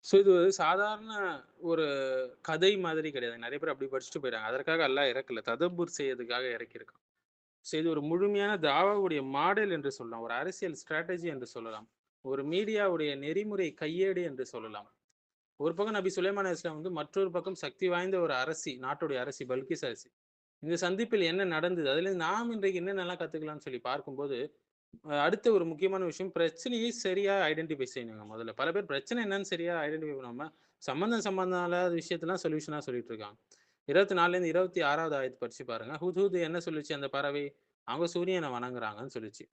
So இது ஒரு சாதாரண ஒரு கதை மாதிரி கிடையாது. நெறைய பேர் அப்படி படிச்சுட்டு போயிறாங்க. அதற்காக அல்லாஹ் இறக்கல. ததப்புர் செய்யறதுக்காக இறக்கியிருக்கான். ஸோ இது ஒரு முழுமையான தாவாவுடைய மாடல் என்று சொல்லலாம். ஒரு அரசியல் ஸ்ட்ராட்டஜி என்று சொல்லலாம். ஒரு மீடியாவுடைய நெறிமுறை கையேடு என்று சொல்லலாம். ஒரு பக்கம் நபி சுலைமான் அலைஹிஸ்ஸலாம் வந்து, மற்றொரு பக்கம் சக்தி வாய்ந்த ஒரு அரசி, நாட்டுடைய அரசி பல்கிஸ் அரசி. இந்த சந்திப்பில் என்ன நடந்தது? அதிலிருந்து நாம் இன்றைக்கு என்னென்னலாம் கத்துக்கலாம்னு சொல்லி பார்க்கும்போது, அடுத்த ஒரு முக்கியமான விஷயம் பிரச்சனையை சரியா ஐடென்டிஃபை செய்யணுங்க முதல்ல. பல பேர் பிரச்சனை என்னன்னு சரியா ஐடென்டிஃபை பண்ணாம, சம்மந்தம் இல்லாத விஷயத்தெல்லாம் சொல்யூஷனா சொல்லிட்டு இருக்காங்க. 24லேருந்து 26வது ஆயத்த படிச்சு பாருங்க. ஹுத்ஹுத் என்ன சொல்லுச்சு அந்த பறவை? அவங்க சூரியன வணங்குறாங்கன்னு சொல்லுச்சு.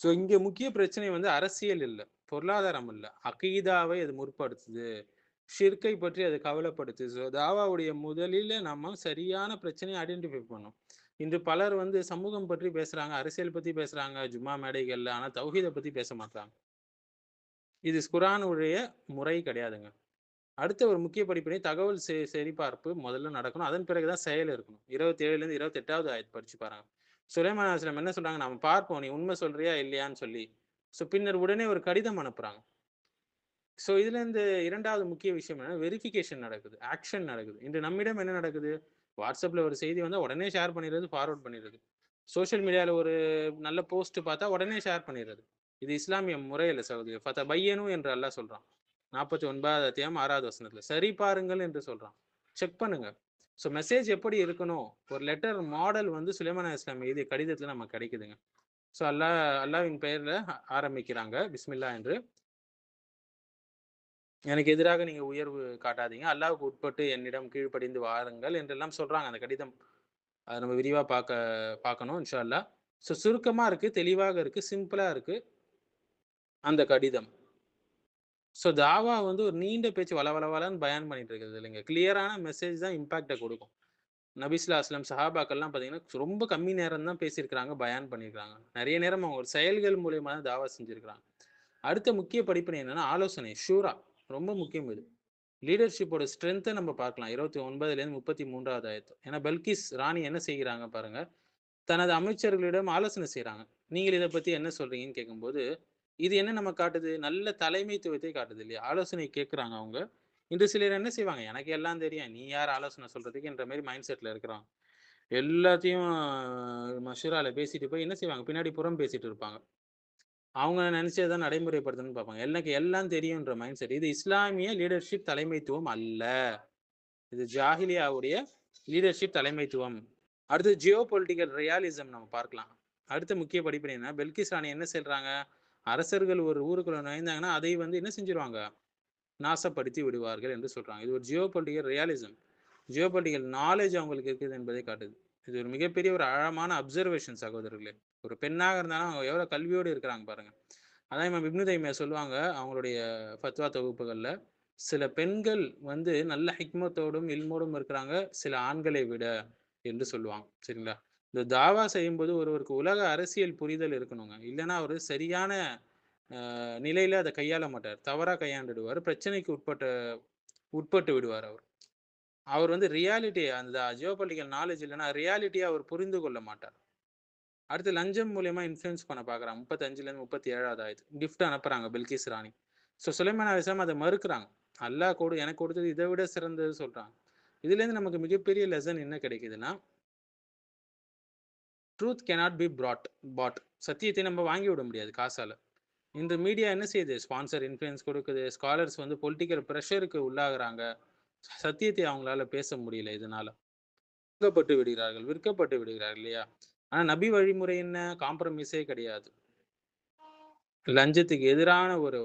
ஸோ இங்க முக்கிய பிரச்சனை வந்து அரசியல் இல்ல, பொருளாதாரம் இல்ல. அகீதாவை அது முற்படுத்துது. ஷிர்கை பற்றி அது கவலைப்படுத்துது. ஸோ தாவாவுடைய முதலில நம்ம சரியான பிரச்சனைய ஐடென்டிஃபை பண்ணணும். இன்று பலர் வந்து சமூகம் பற்றி பேசுறாங்க, அரசியல் பத்தி பேசுறாங்க, ஜும்மா மேடைகள்ல. ஆனா தௌஹீத பத்தி பேச மாட்றாங்க. இது குர்ஆனுடைய முறை கிடையாதுங்க. அடுத்த ஒரு முக்கிய படிப்பினை தகவல் சரிபார்ப்பு முதல்ல நடக்கணும். அதன் பிறகு தான் செயல் இருக்கணும். 27லேருந்து 28வது ஆயத் படிச்சு பாருங்க. சுலைமான் அலைஹிஸ்ஸலாம் என்ன சொல்றாங்க? நாம பார்ப்போம். நீ உண்மை சொல்றியா? இல்லையான்னு சொல்லி. ஸோ பின்னர் உடனே ஒரு கடிதம் அனுப்புறாங்க. ஸோ இதுலேருந்து 2வது முக்கிய விஷயம் என்னன்னா, வெரிஃபிகேஷன் நடக்குது. ஆக்ஷன் நடக்குது. இன்று நம்மிடம் என்ன நடக்குது? WhatsAppல ஒரு செய்தி வந்தா உடனே ஷேர் பண்ணிறது, ஃபார்வர்ட் பண்ணிறது. சோசியல் மீடியால ஒரு நல்ல போஸ்ட் பார்த்தா உடனே ஷேர் பண்ணிறது. இது இஸ்லாமிய முறை இல்ல சகோதரி. ஃபதபையனு என்று அல்லாஹ் சொல்றான். 49வது அத்தியாயம் 6வது வசனத்துல. சரி பாருங்கள் என்று சொல்றான். செக் பண்ணுங்க. ஸோ மெசேஜ் எப்படி இருக்கணும்? ஒரு லெட்டர் மாடல் வந்து சுலைமான் அலைஹிஸ்ஸலாம் எழுதிய கடிதத்துல நமக்கு கிடைக்குதுங்க. ஸோ அல்லாஹ்வின் பெயர்ல ஆரம்பிக்கிறாங்க. பிஸ்மில்லா என்று. எனக்கு எதிராக நீங்க உயர்வு காட்டாதீங்க. அல்லாஹ்வுக்கு உட்பட்டு என்னிடம் கீழ்ப்படிந்து வாருங்கள் என்றெல்லாம் சொல்றாங்க அந்த கடிதம். அத நம்ம விரிவா பார்க்கணும் இன்ஷா அல்லாஹ். ஸோ சுருக்கமா இருக்கு, தெளிவாக இருக்கு, சிம்பிளா இருக்கு அந்த கடிதம். ஸோ தாவா வந்து ஒரு நீண்ட பேச்சு வளவளன்னு பயான் பண்ணிட்டு இருக்கிறது இல்லைங்க. கிளியரான மெசேஜ் தான் இம்பாக்ட்ட குடுக்கும். நபி ஸல்லல்லாஹு அலைஹி வஸல்லம் சஹாபாக்கள்லாம் பார்த்தீங்கன்னா, ரொம்ப கம்மி நேரம் தான் பேசியிருக்கிறாங்க, பயான் பண்ணியிருக்காங்க. நெறைய நேரம் அவங்க செயல்கள் மூலியமா தான் தாவா செஞ்சிருக்கிறாங்க. அடுத்த முக்கிய படிப்பினை என்னன்னா, ஆலோசனை ஷூரா ரொம்ப முக்கியம் இது. லீடர்ஷிப்போட ஸ்ட்ரென்த்த நம்ம பார்க்கலாம். 29லேருந்து 33வது ஆயத்து. ஏன்னா பல்கிஸ் ராணி என்ன செய்கிறாங்க பாருங்க. தனது அமைச்சர்களிடம் ஆலோசனை செய்றாங்க. நீங்கள் இத பத்தி என்ன சொல்றீங்கன்னு கேட்கும்போது, இது என்ன நம்ம காட்டுது? நல்ல தலைமைத்துவத்தை காட்டுது இல்லையா? ஆலோசனை கேட்குறாங்க அவங்க. இன்று சிலர் என்ன செய்வாங்க? எனக்கு எல்லாம் தெரியும். நீ யார் ஆலோசனை சொல்றதுக்கு? என்ற மாரி மைண்ட் செட்ல இருக்கிறாங்க. எல்லாத்தையும் மஷூரால பேசிட்டு போய் என்ன செய்வாங்க? பின்னாடி புறம் பேசிட்டு இருப்பாங்க. அவங்க நெனச்சத நடைமுறைப்படுத்தணும்னு பார்ப்பாங்க. எனக்கு எல்லாம் தெரியுன்ற மைண்ட் செட். இது இஸ்லாமிய லீடர்ஷிப் தலைமைத்துவம் அல்ல. இது ஜாஹிலியாவுடைய லீடர்ஷிப் தலைமைத்துவம். அடுத்து ஜியோ பொலிட்டிக்கல் ரியாலிசம் நம்ம பார்க்கலாம். அடுத்த முக்கிய படிப்பினை என்ன? பெல்கிஸ் ராணி என்ன சொல்றாங்க? அரசர்கள் ஒரு ஊருக்குள்ள நுழைந்தாங்கன்னா, அதை வந்து என்ன செஞ்சுருவாங்க? நாசப்படுத்தி விடுவார்கள் என்று சொல்றாங்க. இது ஒரு Jio political realism. Jio political knowledge அவங்களுக்கு இருக்குது என்பதை காட்டுது. இது ஒரு மிகப்பெரிய ஒரு ஆழமான அப்சர்வேஷன் சகோதரர்களே. ஒரு பெண்ணாக இருந்தாலும் அவங்க எவ்வளோ கல்வியோடு இருக்கிறாங்க பாருங்க. அதான் இமாம் இப்னு தைமியா சொல்லுவாங்க, அவங்களுடைய ஃபத்வா தொகுப்புகள்ல, சில பெண்கள் வந்து நல்ல ஹிக்மத்தோடும், இல்மோடும் இருக்கிறாங்க, சில ஆண்களை விட என்று சொல்லுவாங்க. சரிங்களா? இந்த தாவா செய்யும்போது ஒருவருக்கு உலக அரசியல் புரிதல் இருக்கணுங்க. இல்லன்னா அவரு சரியான நிலையில அத கையாள மாட்டார். தவறா கையாண்டுடுவாரு. பிரச்சனைக்கு உட்பட்டு விடுவார் அவர். அவர் வந்து ரியாலிட்டி அந்த ஜியோபாலிட்டிக்கல் நாலேட்ஜ் இல்லன்னா, ரியாலிட்டிய அவர் புரிந்து கொள்ள மாட்டார். அடுத்து லஞ்சம் மூலியமா இன்ஃப்ளூயன்ஸ் பண்ண பார்க்குறாங்க. 35லேருந்து 37வது ஆயத்து. கிஃப்ட் அனுப்புறாங்க பில்கிஸ் ராணி. சுலைமான் அலைஹிஸ்ஸலாம் அத மறுக்கிறாங்க. அல்லாஹ் எனக்கு கொடுத்தது இத விட சிறந்தது சொல்றாங்க. இதுலேருந்து நமக்கு மிகப்பெரிய லெசன் என்ன கிடைக்குதுன்னா, ட்ரூத் கேனாட் பி பாட். சத்தியத்தை நம்ம வாங்கி விட முடியாது காசால. இன்று மீடியா என்ன செய்யுது? ஸ்பான்சர் இன்ஃப்ளூயன்ஸ் குடுக்குது. ஸ்காலர்ஸ் வந்து பொலிட்டிக்கல் பிரஷருக்கு உள்ளாகுறாங்க. சத்தியத்தை அவங்களால பேச முடியல இதனால. விற்கப்பட்டு விடுகிறார்கள் இல்லையா? ஆனா நபி வழிமுறை என்ன? காம்ப்ரமைஸே கிடையாது. லஞ்சத்துக்கு எதிரான ஒரு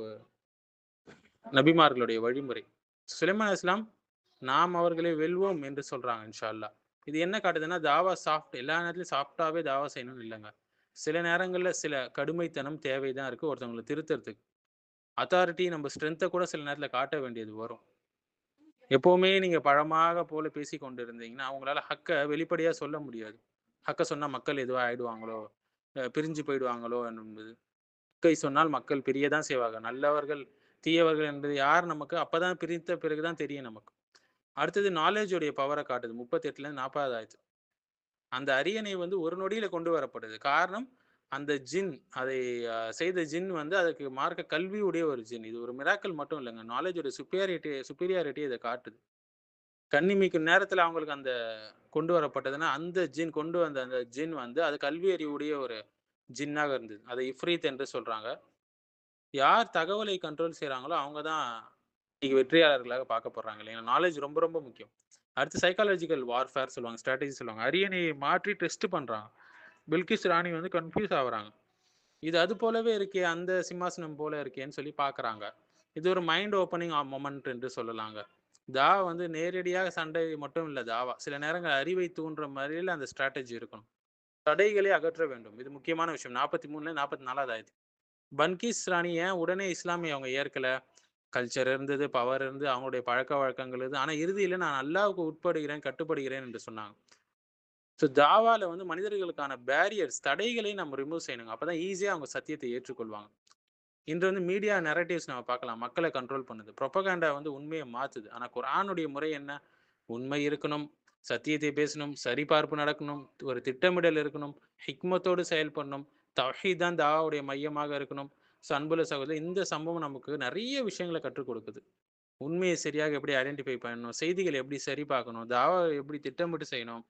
நபிமார்களுடைய வழிமுறை. சுலைமான் அலைஹிஸ்ஸலாம் நாம் அவர்களை வெல்வோம் என்று சொல்றாங்க இன்ஷா அல்லாஹ். இது என்ன காட்டுதுன்னா, தாவா எல்லா நேரத்திலும் சாஃப்ட்டாவே தாவா செய்யணும்னு இல்லங்க. சில நேரங்கள்ல சில கடுமைத்தனம் தேவை தான் இருக்கு ஒருத்தவங்கள திருத்தறதுக்கு. அத்தாரிட்டி நம்ம ஸ்ட்ரென்த்த கூட சில நேரத்தில காட்ட வேண்டியது வரும். எப்பவுமே நீங்க பழமாக போல பேசிக் கொண்டிருந்தீங்கன்னா, உங்களால வெளிப்படையா சொல்ல முடியாது. சொன்னா மக்கள் எதுவா ஆயிடுவாங்களோ, பிரிஞ்சு போயிடுவாங்களோ என்பது. ஹக்கை சொன்னால் மக்கள் பிரிய தான் செய்வாங்க. நல்லவர்கள், தீயவர்கள் என்பது யார் நமக்கு அப்பதான் பிரித்த பிறகு தான் தெரியும் நமக்கு. அடுத்தது நாலேட்ஜ் உடைய பவர காட்டுது. 38லேருந்து 40வது ஆயத்து. அந்த அரியணை வந்து ஒரு நொடியில கொண்டு வரப்படுது. காரணம், அந்த ஜின் அதை செய்த ஜின் வந்து அதுக்கு மார்க்க கல்வியுடைய ஒரு ஜின். இது ஒரு மிராக்கிள் மட்டும் இல்லங்க. நாலேட்ஜோட சுப்பீரியாரிட்டி இத காட்டுது. கண்ணிமைக்கும் நேரத்துல அவங்களுக்கு அந்த கொண்டு வரப்பட்டதுன்னா, அந்த ஜின் கொண்டு வந்த அந்த ஜின் வந்து அது கல்வி அறிவுடைய ஒரு ஜின்னாக இருந்தது. அதை இஃப்ரீத் என்று சொல்றாங்க. யார் தகவலை கண்ட்ரோல் செய்றாங்களோ, அவங்க தான் இன்னைக்கு வெற்றியாளர்களாக பார்க்கப்படுறாங்க இல்லைங்களா? நாலேட்ஜ் ரொம்ப ரொம்ப முக்கியம். அடுத்து சைக்காலஜிக்கல் வார்ஃபேர் சொல்லுவாங்க. ஸ்ட்ராட்டஜி சொல்லுவாங்க. அரியணையை மாற்றி டெஸ்ட் பண்றாங்க. பில்கிஸ் ராணி வந்து கன்ஃப்யூஸ் ஆவுறாங்க. இது அது போலவே இருக்கே, அந்த சிம்மாசனம் போல இருக்கேன்னு சொல்லி பார்க்குறாங்க. இது ஒரு மைண்ட் ஓப்பனிங் மொமெண்ட் என்று சொல்லலாங்க. தாவா வந்து நேரடியாக சண்டை மட்டும் இல்ல தாவா. சில நேரங்கள் அறிவை தூண்டுற மாரில அந்த ஸ்ட்ராட்டஜி இருக்கணும். தடைகளை அகற்ற வேண்டும். இது முக்கியமான விஷயம். 43ல 44வது ஆயத்து. பல்கிஸ் ராணி ஏன் உடனே இஸ்லாமிய அவங்க ஏற்கல? கல்ச்சர் இருந்தது, பவர் இருந்தது, அவங்களுடைய பழக்கவழக்கங்கள் இருந்தது. ஆனா இறுதியில நான் அல்லாஹ்வுக்கு உட்படுகிறேன், கட்டுப்படுகிறேன் என்று சொன்னாங்க. ஸோ தாவால வந்து மனிதர்களுக்கான பேரியர்ஸ், தடைகளை நம்ம ரிமூவ் செய்யணுங்க. அப்பதான் ஈஸியா அவங்க சத்தியத்தை ஏற்றுக்கொள்வாங்க. இன்று வந்து மீடியா நரேட்டிவ்ஸ் நம்ம பார்க்கலாம். மக்கள கண்ட்ரோல் பண்ணுது. புரொபகண்டா வந்து உண்மைய மாத்துது. ஆனா குர்ஆனுடைய முறை என்ன? உண்மை இருக்கணும், சத்தியத்தை பேசணும், சரிபார்ப்பு நடக்கணும், ஒரு திட்டமிடல் இருக்கணும், ஹிக்மத்தோடு செயல்படணும், தௌஹீத் தான் தாவாவுடைய மையமாக இருக்கணும். ஸோ அன்புள்ள சகோதரர்களே, இந்த சம்பவம் நமக்கு நெறைய விஷயங்கள கற்றுக் கொடுக்குது. உண்மையை சரியாக எப்படி ஐடென்டிஃபை பண்ணணும், செய்திகளை எப்படி சரி பார்க்கணும், தாவா எப்படி திட்டமிட்டு செய்யணும்,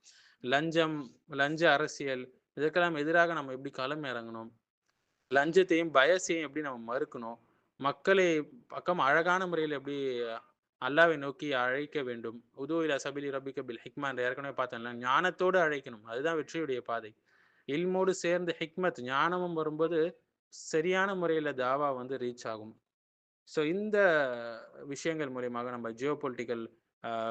லஞ்சம், லஞ்ச அரசியல் இதற்கெல்லாம் எதிராக நம்ம எப்படி களம் இறங்கணும், லஞ்சத்தையும், பயசையும் எப்படி நம்ம மறுக்கணும், மக்களை பக்கம் அழகான முறையில் எப்படி அல்லாவை நோக்கி அழைக்க வேண்டும். உது இலா சபிலி ரப்பிக்க பில் ஹிக்மா என்று ஏற்கனவே பார்த்தோம்ல. ஞானத்தோடு அழைக்கணும். அதுதான் வெற்றியுடைய பாதை. இல்மோடு சேர்ந்து ஹிக்மத் ஞானமும் வரும்போது, சரியான முறையில தாவா வந்து ரீச் ஆகும். ஸோ இந்த விஷயங்கள் மூலியமாக நம்ம ஜியோபொலிட்டிக்கல்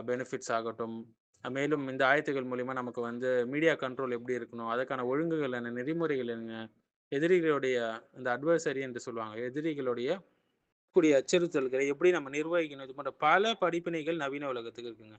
பெனிஃபிட்ஸ் ஆகட்டும், மேலும் இந்த ஆயத்துகள் மூலியமா நமக்கு வந்து மீடியா கண்ட்ரோல் எப்படி இருக்கணும், அதற்கான ஒழுங்குகள் என்ன, நெறிமுறைகள் என்ன, எதிரிகளுடைய இந்த அட்வர்சரி என்று சொல்லுவாங்க. எதிரிகளுடைய கூடிய அச்சுறுத்தல்களை எப்படி நம்ம நிர்வகிக்கணும், இது போன்ற பல படிப்பினைகள் நவீன உலகத்துக்கு இருக்குங்க.